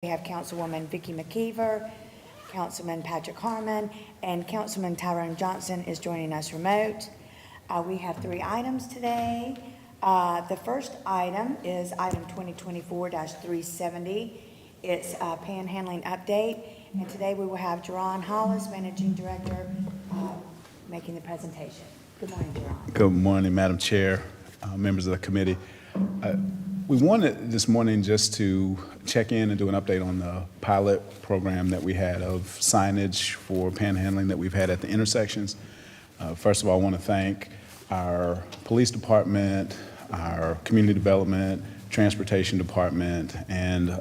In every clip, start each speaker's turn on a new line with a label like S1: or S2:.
S1: We have Councilwoman Vicki McKeever, Councilman Patrick Harmon, and Councilman Tyrone Johnson is joining us remote. We have 3 items today. The first item is item 2024-370. It's a panhandling update, and today we will have Jerron Hollis, Managing Director, making the presentation. Good morning, Jerron.
S2: Good morning, Madam Chair, members of the committee. We wanted this morning just to check in and do an update on the pilot program that we had of signage for panhandling that we've had at the intersections. First of all, I want to thank our police department, our community development, transportation department, and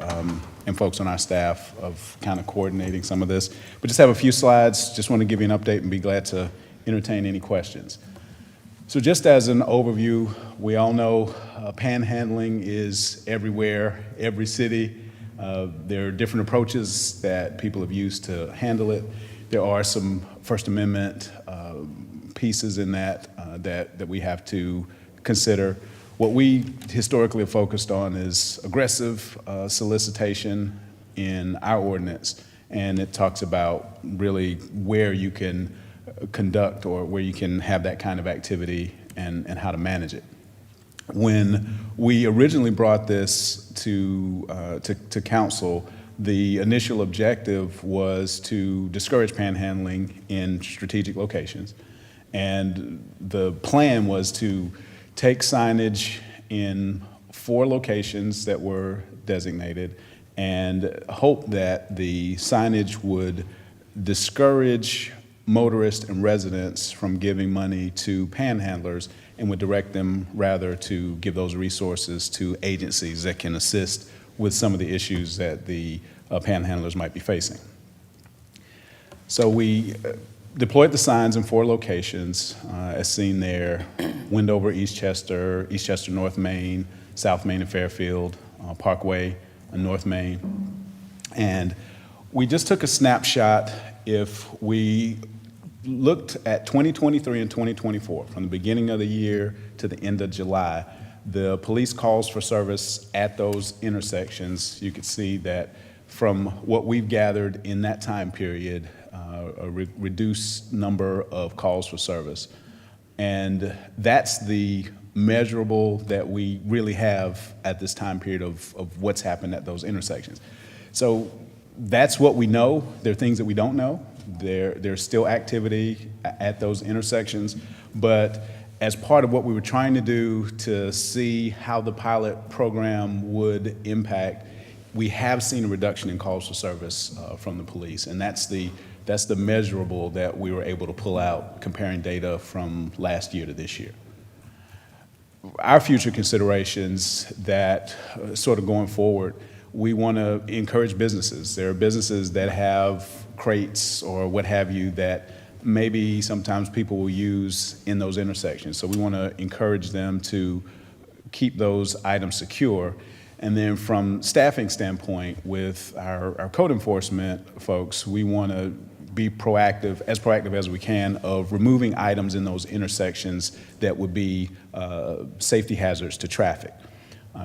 S2: folks on our staff of kind of coordinating some of this. We just have a few slides. Just want to give you an update and be glad to entertain any questions. So just as an overview, we all know panhandling is everywhere, every city. There are different approaches that people have used to handle it. There are some First Amendment pieces in that that we have to consider. What we historically have focused on is aggressive solicitation in our ordinance, and it talks about really where you can conduct or where you can have that kind of activity and how to manage it. When we originally brought this to council, the initial objective was to discourage panhandling in strategic locations. And the plan was to take signage in 4 locations that were designated and hope that the signage would discourage motorists and residents from giving money to panhandlers and would direct them rather to give those resources to agencies that can assist with some of the issues that the panhandlers might be facing. So we deployed the signs in 4 locations, as seen there: Wendover, Eastchester, Eastchester North Main, South Main and Fairfield, Parkway and North Main. And we just took a snapshot. If we looked at 2023 and 2024, from the beginning of the year to the end of July, the police calls for service at those intersections, you could see that from what we've gathered in that time period, a reduced number of calls for service. And that's the measurable that we really have at this time period of what's happened at those intersections. So that's what we know. There are things that we don't know. There's still activity at those intersections, but as part of what we were trying to do to see how the pilot program would impact, we have seen a reduction in calls for service from the police, and that's the measurable that we were able to pull out comparing data from last year to this year. Our future considerations that sort of going forward, we want to encourage businesses. There are businesses that have crates or what have you that maybe sometimes people will use in those intersections. So we want to encourage them to keep those items secure. And then from staffing standpoint, with our code enforcement folks, we want to be proactive as we can, of removing items in those intersections that would be safety hazards to traffic.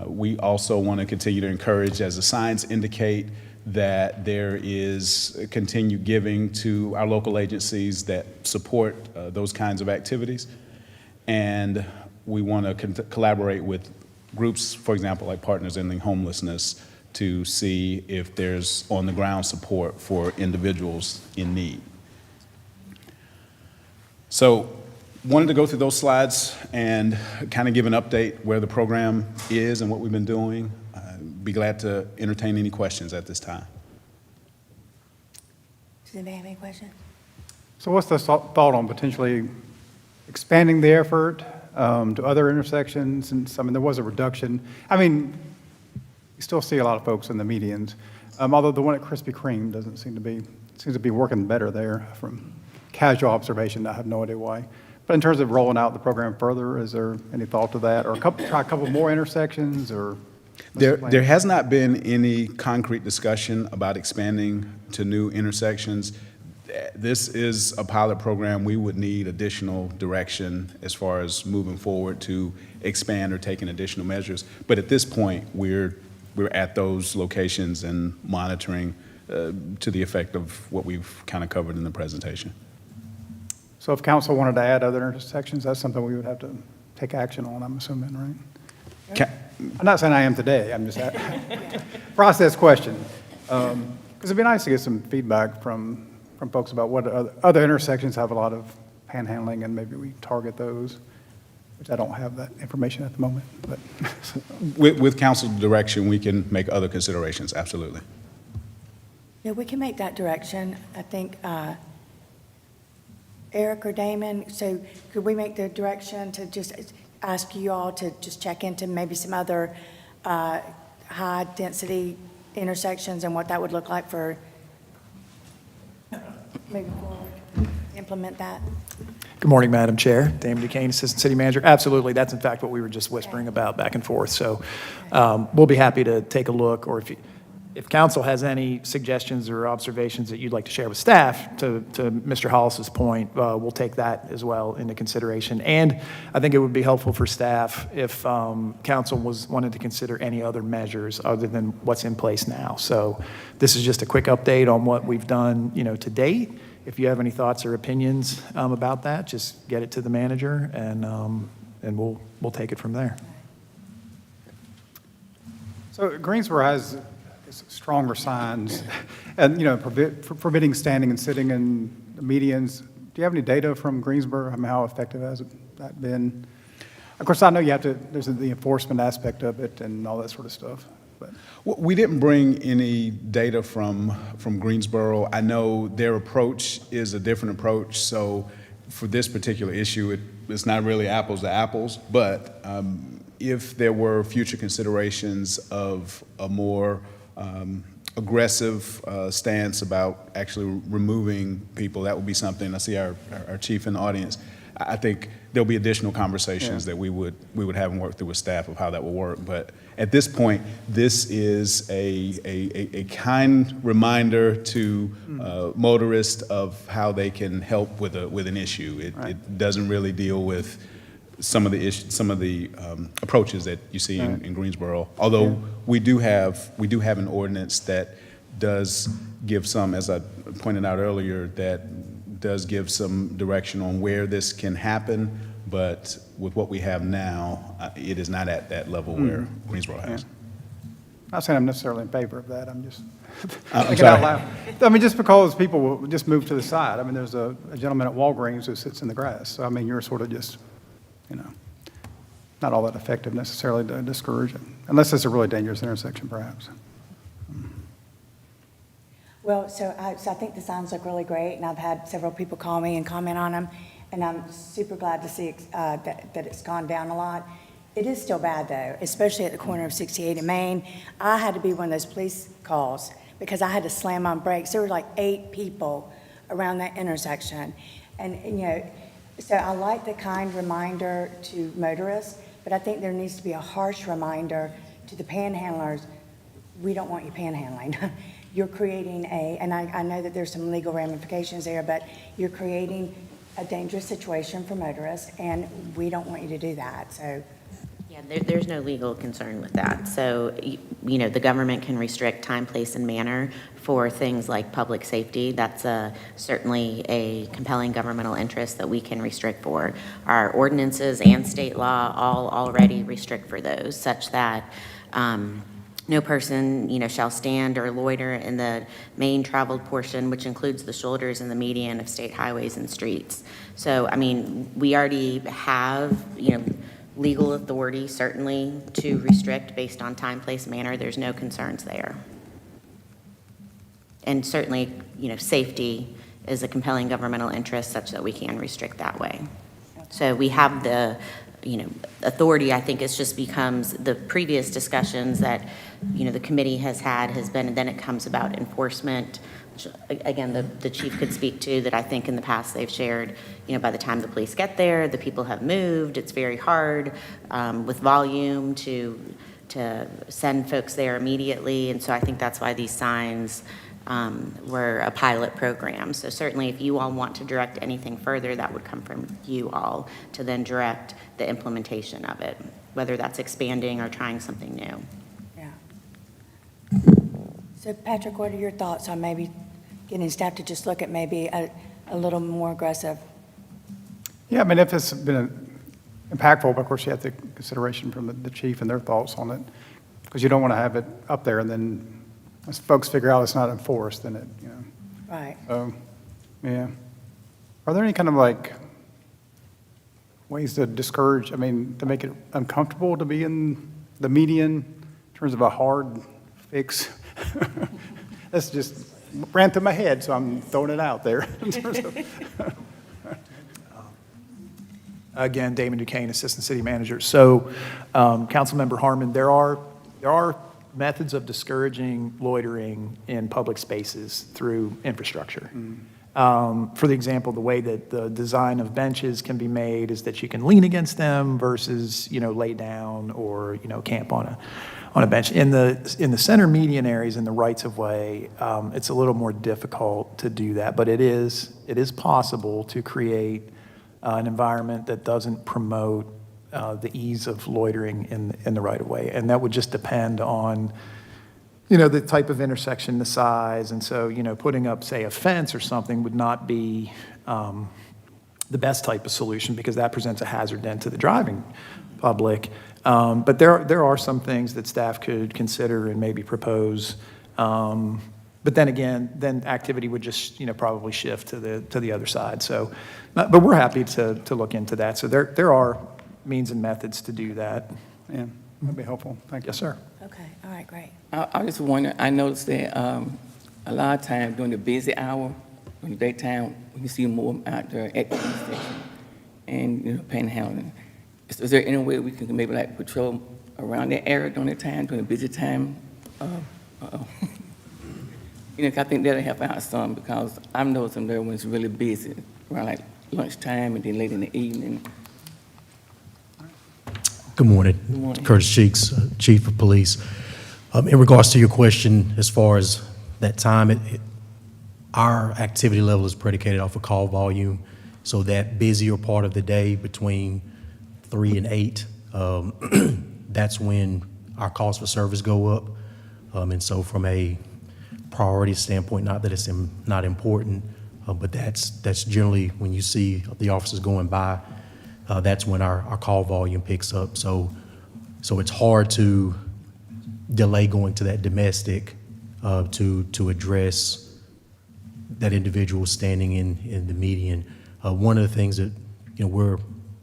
S2: We also want to continue to encourage, as the signs indicate, that there is continued giving to our local agencies that support those kinds of activities. And we want to collaborate with groups, for example, like Partners Ending Homelessness, to see if there's on-the-ground support for individuals in need. So wanted to go through those slides and kind of give an update where the program is and what we've been doing. Be glad to entertain any questions at this time.
S1: Does anybody have any questions?
S3: So what's the thought on potentially expanding the effort to other intersections? And I mean, there was a reduction. I mean, you still see a lot of folks in the medians, although the one at Krispy Kreme doesn't seems to be working better there from casual observation. I have no idea why. But in terms of rolling out the program further, is there any thought to that? Or try a couple more intersections? Or
S2: there has not been any concrete discussion about expanding to new intersections. This is a pilot program. We would need additional direction as far as moving forward to expand or taking additional measures. But at this point, we're we're at those locations and monitoring to the effect of what we've kind of covered in the presentation.
S3: So if council wanted to add other intersections, that's something we would have to take action on, I'm assuming, right? I'm not saying I am today, I'm just, process question. Because it'd be nice to get some feedback from folks about what other intersections have a lot of panhandling, and maybe we target those, which I don't have that information at the moment, but.
S2: With council direction, we can make other considerations, absolutely.
S1: Yeah, we can make that direction. I think, Eric or Damon, so could we make the direction to just ask you all to just check into maybe some other high-density intersections and what that would look like for moving forward, implement that?
S4: Good morning, Madam Chair. Damon Duquesne, Assistant City Manager. Absolutely, that's in fact what we were just whispering about back and forth. So we'll be happy to take a look, or if council has any suggestions or observations that you'd like to share with staff, to Mr. Hollis's point, we'll take that as well into consideration. And I think it would be helpful for staff if council wanted to consider any other measures other than what's in place now. So this is just a quick update on what we've done, to date. If you have any thoughts or opinions about that, just get it to the manager, and we'll take it from there.
S3: So Greensboro has stronger signs, and, forbidding standing and sitting in the medians. Do you have any data from Greensboro? I mean, how effective has that been? Of course, I know there's the enforcement aspect of it and all that sort of stuff. But.
S2: We didn't bring any data from Greensboro. I know their approach is a different approach, so for this particular issue, it's not really apples to apples, but if there were future considerations of a more aggressive stance about actually removing people, that would be something. I see our chief in the audience. I think there'll be additional conversations that we would have and work through with staff of how that will work. But at this point, this is a kind reminder to motorists of how they can help with an issue. It doesn't really deal with some of the approaches that you see in Greensboro. Although we do have an ordinance that does give some, as I pointed out earlier, that does give some direction on where this can happen, but with what we have now, it is not at that level where Greensboro has.
S3: I'm not saying I'm necessarily in favor of that, I'm just
S2: I'm
S3: thinking
S2: sorry.
S3: out loud. I mean, just because people will just move to the side. I mean, there's a gentleman at Walgreens who sits in the grass, so I mean, you're sort of just, not all that effective necessarily to discourage it, unless it's a really dangerous intersection, perhaps.
S1: Well, so I think the signs look really great, and I've had several people call me and comment on them, and I'm super glad to see that it's gone down a lot. It is still bad, though, especially at the corner of 68 and Main. I had to be one of those police calls because I had to slam on brakes. There were like 8 people around that intersection. And so I like the kind reminder to motorists, but I think there needs to be a harsh reminder to the panhandlers. We don't want you panhandling. You're creating and I know that there's some legal ramifications there, but you're creating a dangerous situation for motorists, and we don't want you to do that, so.
S5: Yeah, there's no legal concern with that. So, the government can restrict time, place, and manner for things like public safety. That's certainly a compelling governmental interest that we can restrict for. Our ordinances and state law all already restrict for those, such that no person, shall stand or loiter in the main traveled portion, which includes the shoulders and the median of state highways and streets. So, we already have, legal authority, certainly, to restrict based on time, place, manner. There's no concerns there. And certainly, safety is a compelling governmental interest such that we can restrict that way. So we have the, authority. I think it just becomes the previous discussions that, the committee has been, and then it comes about enforcement, which, again, the chief could speak to, that I think in the past they've shared, by the time the police get there, the people have moved. It's very hard with volume to send folks there immediately. And so I think that's why these signs were a pilot program. So certainly if you all want to direct anything further, that would come from you all to then direct the implementation of it, whether that's expanding or trying something new.
S1: Yeah. So Patrick, what are your thoughts on maybe getting staff to just look at maybe a little more aggressive?
S3: Yeah, I mean, if it's been impactful, but of course you have the consideration from the chief and their thoughts on it, because you don't want to have it up there and then as folks figure out it's not enforced, then it, you know.
S1: Right.
S3: So, yeah. Are there any kind of like ways to discourage, I mean, to make it uncomfortable to be in the median in terms of a hard fix? That's just ran through my head, so I'm throwing it out there. In terms of
S4: Again, Damon Duquesne, Assistant City Manager. So, Councilmember Harmon, there are methods of discouraging loitering in public spaces through infrastructure. For the example, the way that the design of benches can be made is that you can lean against them versus, lay down or, camp on a bench. In the center median areas in the rights of way, it's a little more difficult to do that, but it is possible to create an environment that doesn't promote the ease of loitering in the right of way. And that would just depend on, the type of intersection, the size. And so, putting up, say, a fence or something would not be the best type of solution because that presents a hazard then to the driving public. But there are some things that staff could consider and maybe propose. But then again, activity would just, probably shift to the other side. So, but we're happy to look into that. So there are means and methods to do that.
S3: Yeah, that'd be helpful. Thank you.
S4: Yes, sir.
S1: Okay, all right, great.
S6: I just wonder, I noticed that a lot of times during the busy hour, during the daytime, you see more out there at the intersection and, panhandling. Is there any way we can maybe like patrol around that area during the time, during the busy time? I think that'll help out some because I'm noticing there when it's really busy, around like lunchtime and then late in the evening.
S7: Good morning.
S6: Good morning.
S7: Curtis Cheeks, Chief of Police. In regards to your question, as far as that time, our activity level is predicated off of call volume. So that busier part of the day between 3 and 8, that's when our calls for service go up. And so from a priority standpoint, not that it's not important, but that's generally when you see the officers going by, that's when our call volume picks up. So it's hard to delay going to that domestic to address that individual standing in the median. One of the things that we're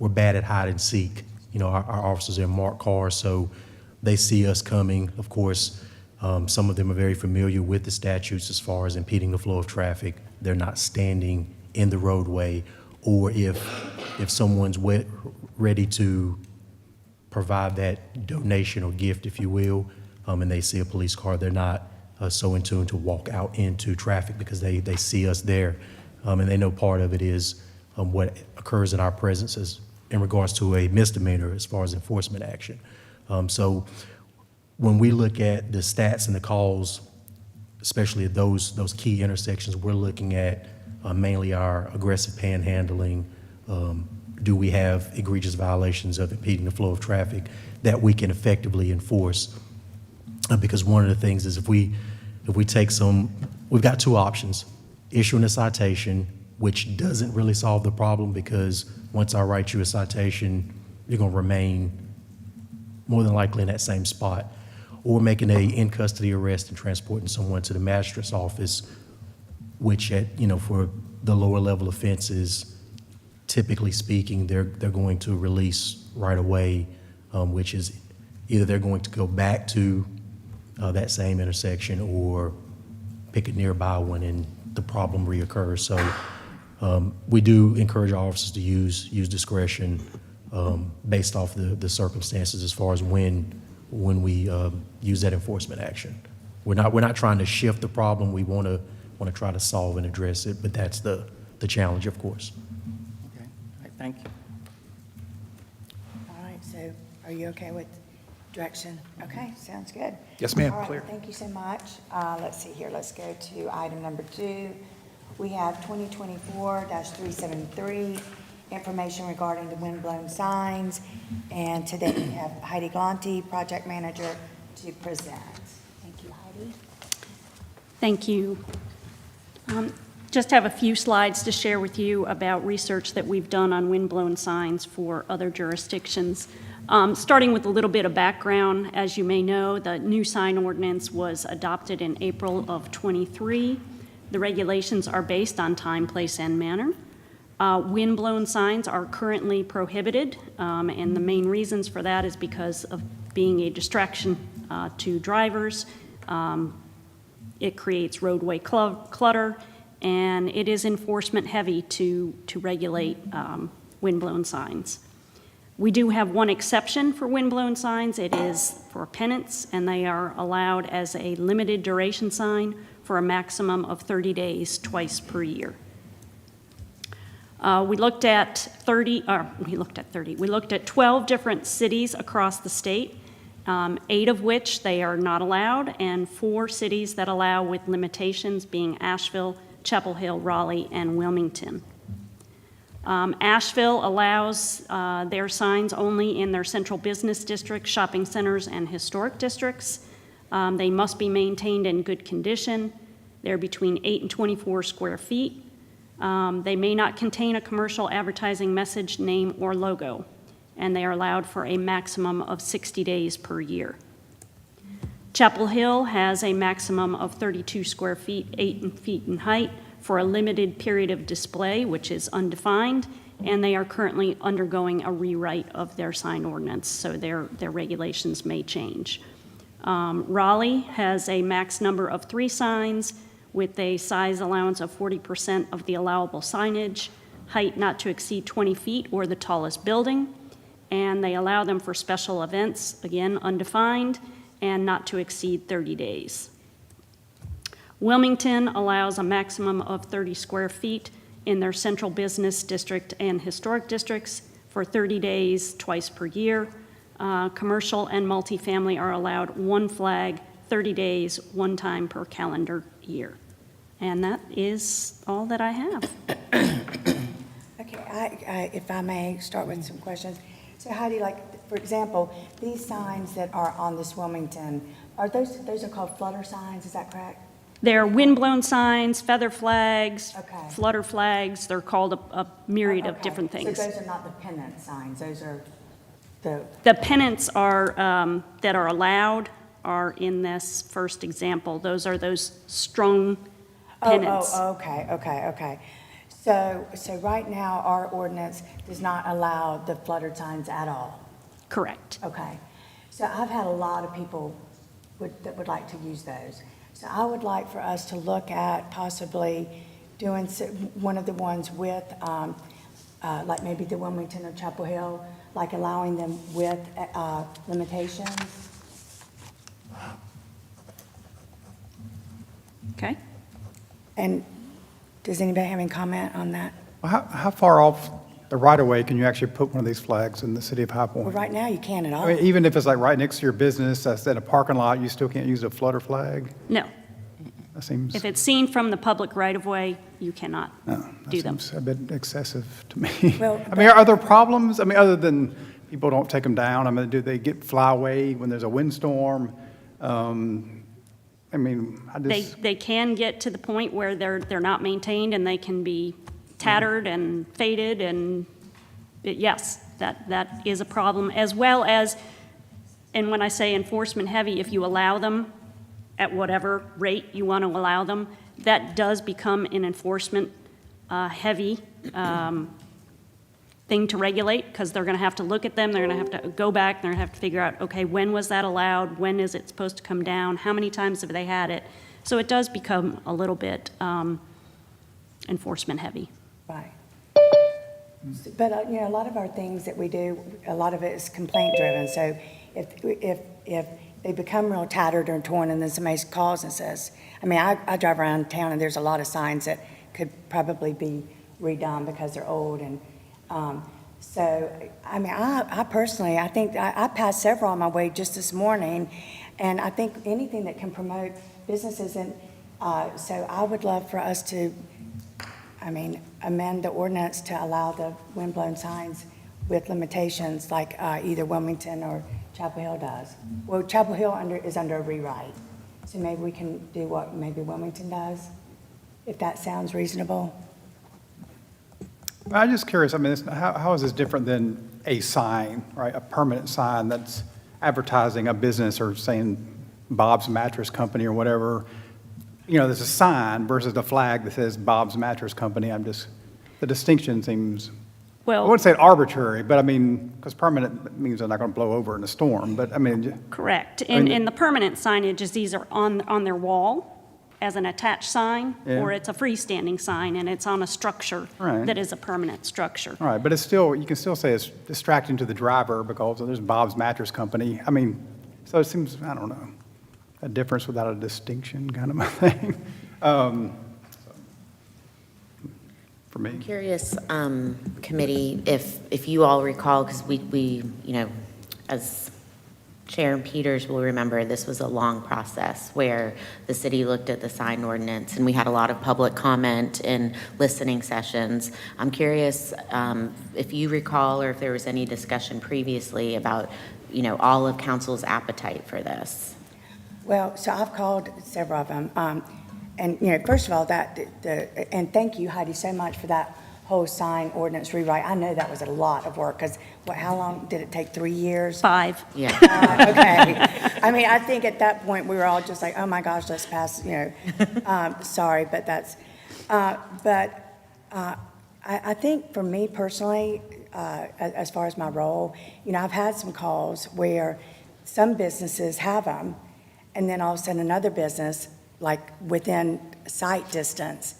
S7: bad at hide and seek. Our officers are in marked cars, so they see us coming. Of course, some of them are very familiar with the statutes as far as impeding the flow of traffic. They're not standing in the roadway, or if someone's ready to provide that donation or gift, if you will, and they see a police car, they're not so in tune to walk out into traffic because they see us there. And they know part of it is what occurs in our presence as in regards to a misdemeanor as far as enforcement action. So when we look at the stats and the calls, especially at those key intersections, we're looking at mainly our aggressive panhandling. Do we have egregious violations of impeding the flow of traffic that we can effectively enforce? Because one of the things is if we take we've got two options: issuing a citation, which doesn't really solve the problem because once I write you a citation, you're going to remain more than likely in that same spot, or making a in-custody arrest and transporting someone to the magistrate's office, which for the lower level offenses, typically speaking, they're going to release right away, which is either they're going to go back to that same intersection or pick a nearby one and the problem reoccurs. So we do encourage our officers to use discretion based off the circumstances as far as when we use that enforcement action. We're not trying to shift the problem. We want to try to solve and address it, but that's the challenge, of course.
S6: Okay, all right, thank you.
S1: All right, so are you okay with direction? Okay, sounds good.
S4: Yes, ma'am,
S1: All right,
S4: clear.
S1: thank you so much. Let's see here, let's go to item number 2. We have 2024-373, information regarding the windblown signs. And today we have Heidi Glante, project manager, to present. Thank you, Heidi.
S8: Thank you. Just have a few slides to share with you about research that we've done on windblown signs for other jurisdictions. Starting with a little bit of background, as you may know, the new sign ordinance was adopted in April of '23. The regulations are based on time, place, and manner. Windblown signs are currently prohibited, and the main reasons for that is because of being a distraction to drivers. It creates roadway clutter, and it is enforcement heavy to regulate windblown signs. We do have one exception for windblown signs. It is for pennants, and they are allowed as a limited duration sign for a maximum of 30 days, twice per year. We looked at 12 different cities across the state, 8 of which they are not allowed, and 4 cities that allow with limitations, being Asheville, Chapel Hill, Raleigh, and Wilmington. Asheville allows their signs only in their central business district, shopping centers, and historic districts. They must be maintained in good condition. They're between 8 and 24 square feet. They may not contain a commercial advertising message, name, or logo, and they are allowed for a maximum of 60 days per year. Chapel Hill has a maximum of 32 square feet, 8 feet in height, for a limited period of display, which is undefined, and they are currently undergoing a rewrite of their sign ordinance, so their regulations may change. Raleigh has a max number of 3 signs with a size allowance of 40% of the allowable signage, height not to exceed 20 feet or the tallest building, and they allow them for special events, again undefined, and not to exceed 30 days. Wilmington allows a maximum of 30 square feet in their central business district and historic districts for 30 days, twice per year. Commercial and multifamily are allowed 1 flag, 30 days, 1 time per calendar year. And that is all that I have.
S1: Okay, if I may start with some questions. So how do you for example, these signs that are on this Wilmington, those are called flutter signs, is that correct?
S8: They're windblown signs, feather flags,
S1: Okay.
S8: flutter flags. They're called a myriad of
S1: Okay.
S8: different things.
S1: So those are not the pennant signs, those are the,
S8: The pennants are, that are allowed are in this first example. Those are those strung pennants.
S1: okay. So right now, our ordinance does not allow the fluttered signs at all?
S8: Correct.
S1: Okay. So I've had a lot of people that would like to use those. So I would like for us to look at possibly doing one of the ones with, like maybe the Wilmington or Chapel Hill, like allowing them with limitations.
S8: Okay.
S1: And does anybody have any comment on that?
S3: Well, how far off the right-of-way can you actually put one of these flags in the city of High
S1: Well,
S3: Point?
S1: right now, you can't at all.
S3: I mean, even if it's like right next to your business, that's in a parking lot, you still can't use a flutter flag?
S8: No.
S3: That seems,
S8: If it's seen from the public right-of-way, you cannot
S3: no, that
S8: do them.
S3: seems a bit excessive to me.
S1: Well,
S3: I mean, are there problems? I mean, other than people don't take them down, I mean, do they get fly away when there's a windstorm? I mean, I just.
S8: They can get to the point where they're not maintained and they can be tattered and faded, and yes, that is a problem, as well as, and when I say enforcement heavy, if you allow them at whatever rate you want to allow them, that does become an enforcement heavy thing to regulate, because they're going to have to look at them, they're going to have to go back, they're going to have to figure out, okay, when was that allowed, when is it supposed to come down, how many times have they had it? So it does become a little bit enforcement heavy.
S1: Right. But, a lot of our things that we do, a lot of it is complaint driven. So if they become real tattered or torn and then somebody calls and says, I drive around town and there's a lot of signs that could probably be redone because they're old. And I personally, I think I passed several on my way just this morning. And I think anything that can promote businesses, and so I would love for us to, amend the ordinance to allow the windblown signs with limitations like either Wilmington or Chapel Hill does. Well, Chapel Hill is under a rewrite. So maybe we can do what maybe Wilmington does, if that sounds reasonable.
S3: I'm just curious, I mean, how is this different than a sign, right? A permanent sign that's advertising a business or saying Bob's Mattress Company or whatever. You know, there's a sign versus a flag that says Bob's Mattress Company. The distinction seems, I
S8: Well,
S3: wouldn't say arbitrary, but I mean, because permanent means they're not going to blow over in a storm, but I mean,
S8: correct.
S3: mean-
S8: And the permanent signage is either on their wall as an attached sign,
S3: Yeah.
S8: or it's a freestanding sign, and it's on a structure
S3: Right.
S8: that is a permanent structure.
S3: all right, but it's still, you can still say it's distracting to the driver because there's Bob's Mattress Company. I mean, so it seems, I don't know, a difference without a distinction kind of a thing. For me.
S5: Curious, committee, if you all recall, because we, as Chair Peters will remember, this was a long process where the city looked at the sign ordinance, and we had a lot of public comment and listening sessions. I'm curious if you recall, or if there was any discussion previously about, all of council's appetite for this.
S1: Well, so I've called several of them. And, first of all, and thank you, Heidi, so much for that whole sign ordinance rewrite. I know that was a lot of work, because how long did it take, 3 years?
S8: 5.
S5: Yeah.
S1: Okay. I mean, I think at that point, we were all just like, oh my gosh, let's pass, sorry, but that's, I think for me personally, as far as my role, I've had some calls where some businesses have them, and then all of a sudden another business, like within sight distance,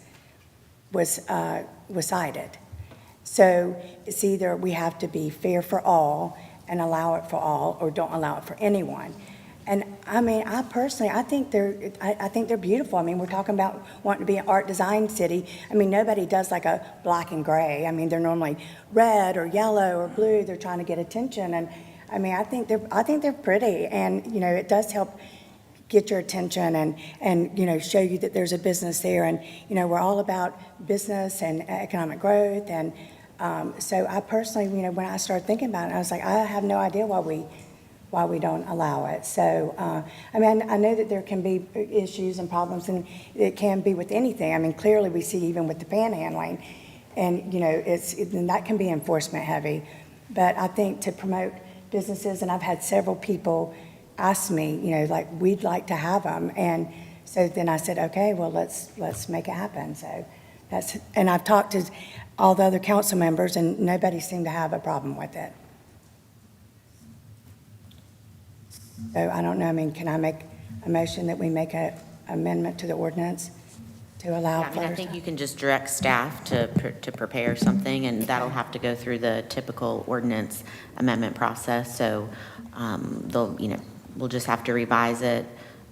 S1: was cited. So it's either we have to be fair for all and allow it for all, or don't allow it for anyone. And I mean, I think they're beautiful. I mean, we're talking about wanting to be an art design city. I mean, nobody does like a black and gray. I mean, they're normally red or yellow or blue. They're trying to get attention. And I mean, I think they're pretty, and it does help get your attention and show you that there's a business there. And we're all about business and economic growth. And so I personally, when I started thinking about it, I was like, I have no idea why we don't allow it. So I mean, I know that there can be issues and problems, and it can be with anything. I mean, clearly we see even with the panhandling, and and that can be enforcement heavy. But I think to promote businesses, and I've had several people asked me, like, we'd like to have them. And so then I said, okay, well, let's make it happen. So and I've talked to all the other council members, and nobody seemed to have a problem with it. So I don't know, I mean, can I make a motion that we make an amendment to the ordinance to allow
S5: Yeah, I mean, I
S1: first?
S5: think you can just direct staff to prepare something, and that'll have to go through the typical ordinance amendment process. So we'll just have to revise it,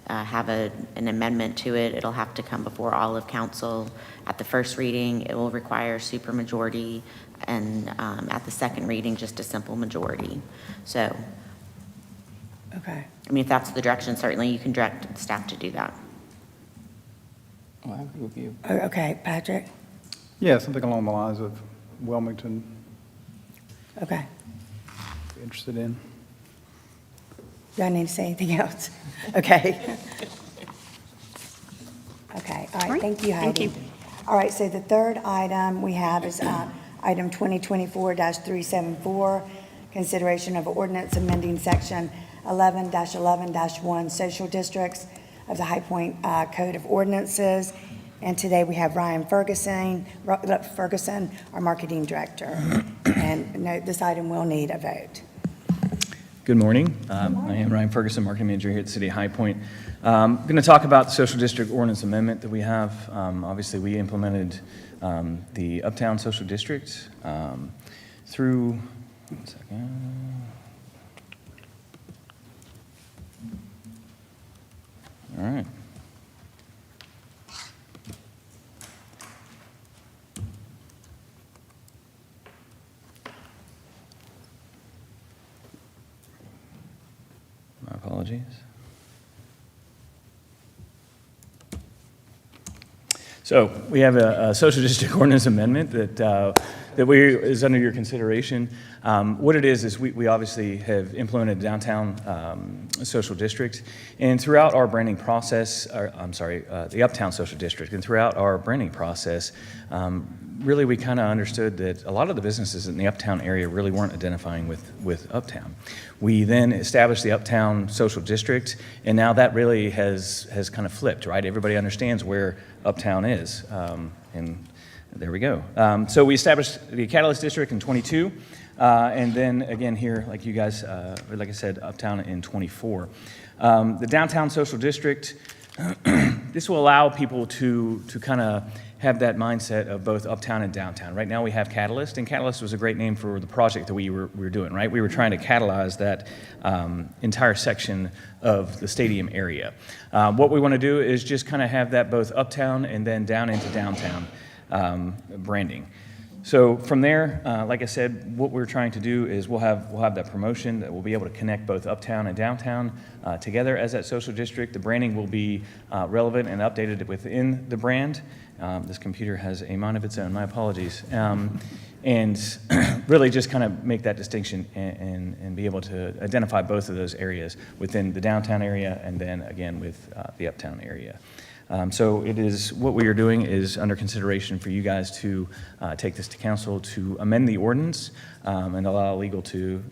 S5: have an amendment to it. It'll have to come before all of council. At the first reading, it will require supermajority, and at the second reading, just a simple majority. So,
S1: Okay.
S5: I mean, if that's the direction, certainly you can direct staff to do that.
S6: Oh, I agree with you.
S1: Okay, Patrick?
S3: Yeah, something along the lines of Wilmington,
S1: Okay.
S3: be interested in.
S1: Do I need to say anything else? Okay. Okay, all right, thank you, Heidi.
S8: Thank you.
S1: All right, so the third item we have is item 2024-374, consideration of ordinance amending section 11-11-1 social districts of the High Point Code of Ordinances. And today we have Ryan Ferguson, our marketing director. And note, this item will need a vote.
S9: Good morning. I am Ryan Ferguson, Marketing Manager here at the City of High Point. I'm going to talk about the Social District Ordinance Amendment that we have. Obviously, we implemented the Uptown Social District through, one second. All right. My apologies. So we have a social district ordinance amendment that that is under your consideration. What it is we obviously have implemented downtown social district, and throughout our branding process, the uptown social district, and throughout our branding process, really we kind of understood that a lot of the businesses in the uptown area really weren't identifying with uptown. We then established the uptown social district, and now that really has kind of flipped, right? Everybody understands where uptown is, and there we go. So we established the Catalyst District in 22, and then again here, like you guys, or like I said, uptown in 24. The downtown social district, this will allow people to kind of have that mindset of both uptown and downtown. Right now we have Catalyst, and Catalyst was a great name for the project that we were doing, right? We were trying to catalyze that entire section of the stadium area. What we want to do is just kind of have that both uptown and then down into downtown branding. So from there, like I said, what we're trying to do is we'll have that promotion that will be able to connect both uptown and downtown together as that social district. The branding will be relevant and updated within the brand. This computer has a mind of its own, my apologies. And really just kind of make that distinction and be able to identify both of those areas within the downtown area and then again with the uptown area. So it is, what we are doing is under consideration for you guys to take this to council to amend the ordinance and allow legal to,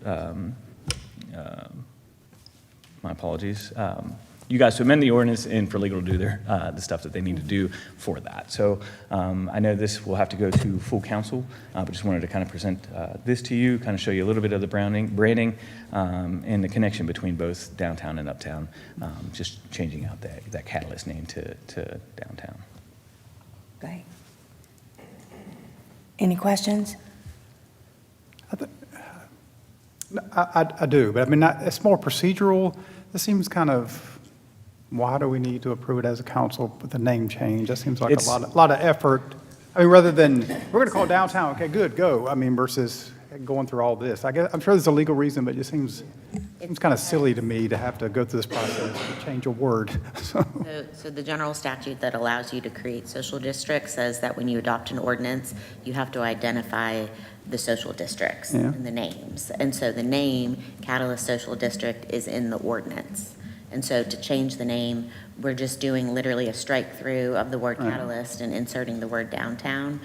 S9: my apologies, you guys to amend the ordinance and for legal to do the stuff that they need to do for that. So I know this will have to go to full council, but just wanted to kind of present this to you, kind of show you a little bit of the branding and the connection between both downtown and uptown, just changing out that Catalyst name to downtown.
S1: Great. Any questions?
S3: I do, but I mean, it's more procedural. This seems kind of, why do we need to approve it as a council with the name change? That seems like a lot of effort. I mean, rather than, we're going to call downtown, okay, good, go. I mean, versus going through all this. I guess, I'm sure there's a legal reason, but it just seems kind of silly to me to have to go through this process to change a word.
S5: So the general statute that allows you to create social districts says that when you adopt an ordinance, you have to identify the social districts and the names. And so the name, Catalyst Social District, is in the ordinance. And so to change the name, we're just doing literally a strike through of the word Catalyst and inserting the word downtown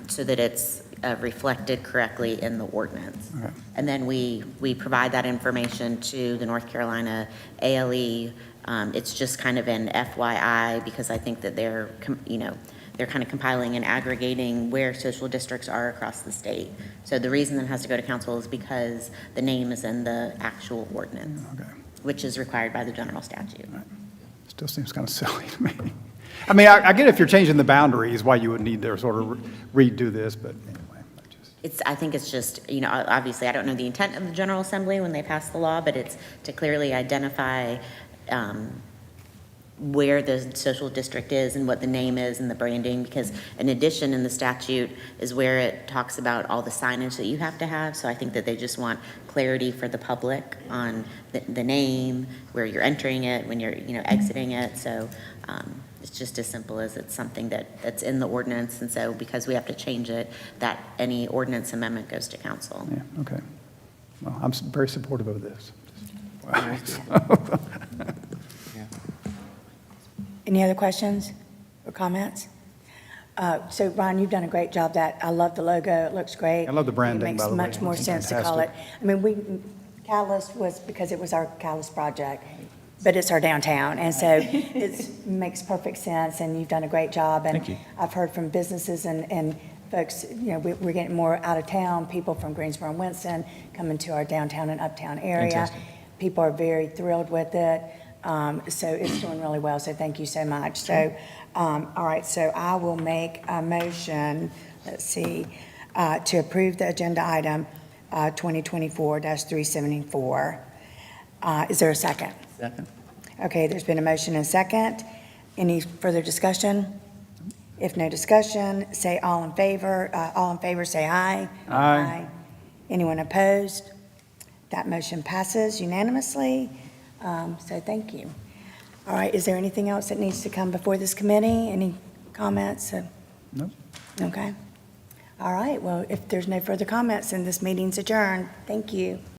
S5: so that it's reflected correctly in the ordinance. Okay. And then we provide that information to the North Carolina ALE. It's just kind of an FYI because I think that they're kind of compiling and aggregating where social districts are across the state. So the reason that it has to go to council is because the name is in the actual ordinance, which is required by the general statute.
S3: Right. Still seems kind of silly to me. I mean, I get if you're changing the boundaries, why you would need to sort of redo this, but anyway.
S5: I think it's just, obviously I don't know the intent of the General Assembly when they passed the law, but it's to clearly identify where the social district is and what the name is and the branding, because in addition in the statute is where it talks about all the signage that you have to have. So I think that they just want clarity for the public on the name, where you're entering it, when you're exiting it. So it's just as simple as it's something that's in the ordinance. And so because we have to change it, that any ordinance amendment goes to council.
S3: Yeah, okay. Well, I'm very supportive of this. Wow.
S1: Any other questions or comments? So Ron, you've done a great job. I love the logo. It looks great.
S3: I love the branding,
S1: It makes
S3: by the way.
S1: much more sense to call it. I mean, Catalyst was because it was our Catalyst project, but it's our downtown. And so it makes perfect sense, and you've done a great job. And
S9: Thank you.
S1: I've heard from businesses and folks, we're getting more out of town, people from Greensboro and Winston coming to our downtown and uptown area.
S9: Fantastic.
S1: People are very thrilled with it. So it's doing really well, so thank you so much. So, all right, so I will make a motion, let's see, to approve the agenda item 2024-374. Is there a second?
S6: Second.
S1: Okay, there's been a motion and a second. Any further discussion? If no discussion, say all in favor. All in favor, say aye.
S3: Aye.
S1: Anyone opposed? That motion passes unanimously. So thank you. All right, is there anything else that needs to come before this committee? Any comments?
S3: No.
S1: Okay. All right, well, if there's no further comments, then this meeting's adjourned. Thank you.